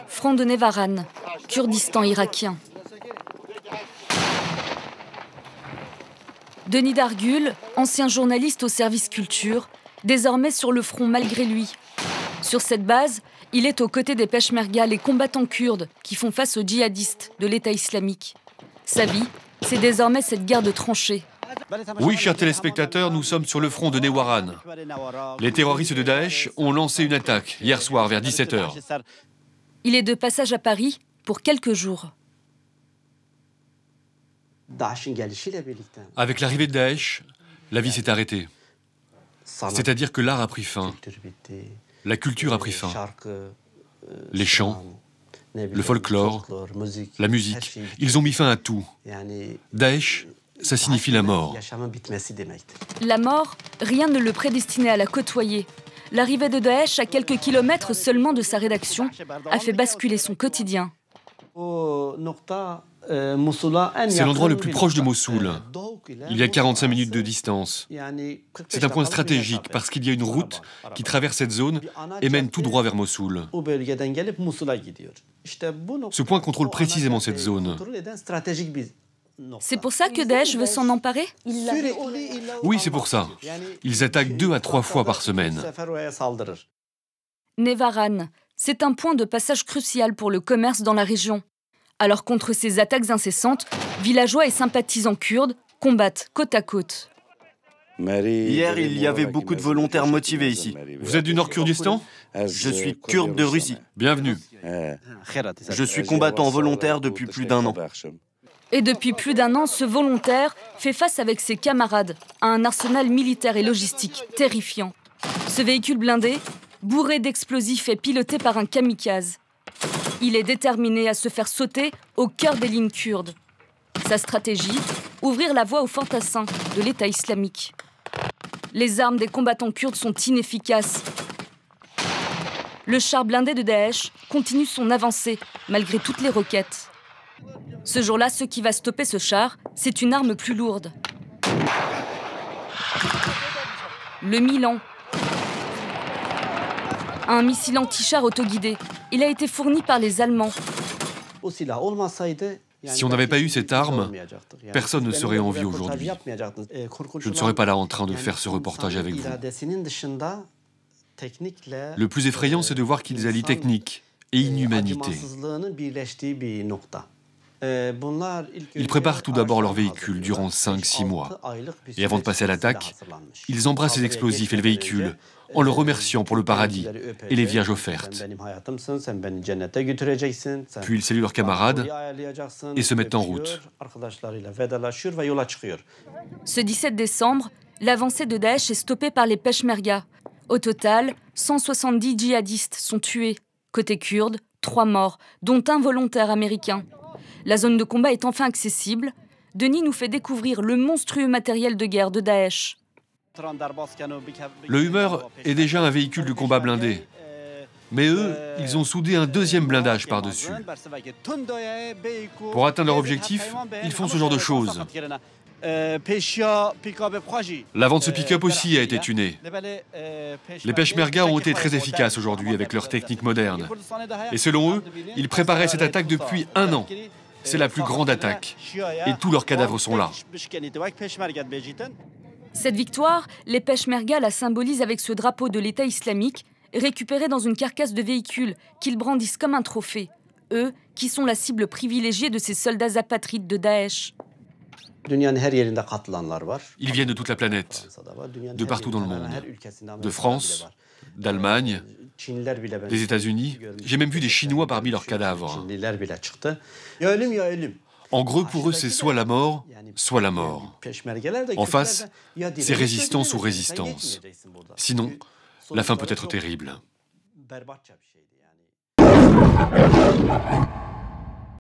Front de Nevaran, Kurdistan irakien. Denis Dargul, ancien journaliste au service culture, désormais sur le front malgré lui. Sur cette base, il est aux côtés des Peshmerga, les combattants kurdes qui font face aux djihadistes de l'État islamique. Sa vie, c'est désormais cette guerre de tranchées. Oui, chers téléspectateurs, nous sommes sur le front de Newaran. Les terroristes de Daesh ont lancé une attaque hier soir vers 17 h. Il est de passage à Paris pour quelques jours. Avec l'arrivée de Daesh, la vie s'est arrêtée. C'est-à-dire que l'art a pris fin, la culture a pris fin, les chants, le folklore, la musique, ils ont mis fin à tout. Daesh, ça signifie la mort. La mort, rien ne le prédestinait à la côtoyer. L'arrivée de Daesh, à quelques kilomètres seulement de sa rédaction, a fait basculer son quotidien. C'est l'endroit le plus proche de Mossoul. Il y a 45 minutes de distance. C'est un point stratégique parce qu'il y a une route qui traverse cette zone et mène tout droit vers Mossoul. Ce point contrôle précisément cette zone. C'est pour ça que Daesh veut s'en emparer? Oui, c'est pour ça. Ils attaquent 2 à 3 fois par semaine. Nevaran, c'est un point de passage crucial pour le commerce dans la région. Alors contre ces attaques incessantes, villageois et sympathisants kurdes combattent côte à côte. Hier, il y avait beaucoup de volontaires motivés ici. Vous êtes du Nord-Kurdistan? Je suis kurde de Russie. Bienvenue. Je suis combattant volontaire depuis plus d'1 an. Et depuis plus d'1 an, ce volontaire fait face avec ses camarades à un arsenal militaire et logistique terrifiant. Ce véhicule blindé, bourré d'explosifs, est piloté par un kamikaze. Il est déterminé à se faire sauter au cœur des lignes kurdes. Sa stratégie, ouvrir la voie aux fantassins de l'État islamique. Les armes des combattants kurdes sont inefficaces. Le char blindé de Daesh continue son avancée, malgré toutes les roquettes. Ce jour-là, ce qui va stopper ce char, c'est une arme plus lourde. Le Milan. Un missile anti-char autoguidé. Il a été fourni par les Allemands. Si on n'avait pas eu cette arme, personne ne serait en vie aujourd'hui. Je ne serais pas là en train de faire ce reportage avec vous. Le plus effrayant, c'est de voir qu'ils allient technique et inhumanité. Ils préparent tout d'abord leur véhicule durant 5-6 mois. Et avant de passer à l'attaque, ils embrassent les explosifs et le véhicule en le remerciant pour le paradis et les viages offertes. Puis ils saluent leurs camarades et se mettent en route. Ce 17 décembre, l'avancée de Daesh est stoppée par les Peshmerga. Au total, 170 djihadistes sont tués. Côté kurde, 3 morts, dont un volontaire américain. La zone de combat est enfin accessible. Denis nous fait découvrir le monstrueux matériel de guerre de Daesh. Le Hummer est déjà un véhicule de combat blindé. Mais eux, ils ont soudé un 2e blindage par-dessus. Pour atteindre leur objectif, ils font ce genre de choses. L'avant de ce pick-up aussi a été tuné. Les Peshmerga ont été très efficaces aujourd'hui avec leur technique moderne. Et selon eux, ils préparaient cette attaque depuis 1 an. C'est la plus grande attaque. Et tous leurs cadavres sont là. Cette victoire, les Peshmerga la symbolisent avec ce drapeau de l'État islamique, récupéré dans une carcasse de véhicule qu'ils brandissent comme un trophée. Eux, qui sont la cible privilégiée de ces soldats apatrides de Daesh. Ils viennent de toute la planète, de partout dans le monde. De France, d'Allemagne, des États-Unis. J'ai même vu des Chinois parmi leurs cadavres. En gros, pour eux, c'est soit la mort, soit la mort. En face, c'est résistance ou résistance. Sinon, la fin peut être terrible.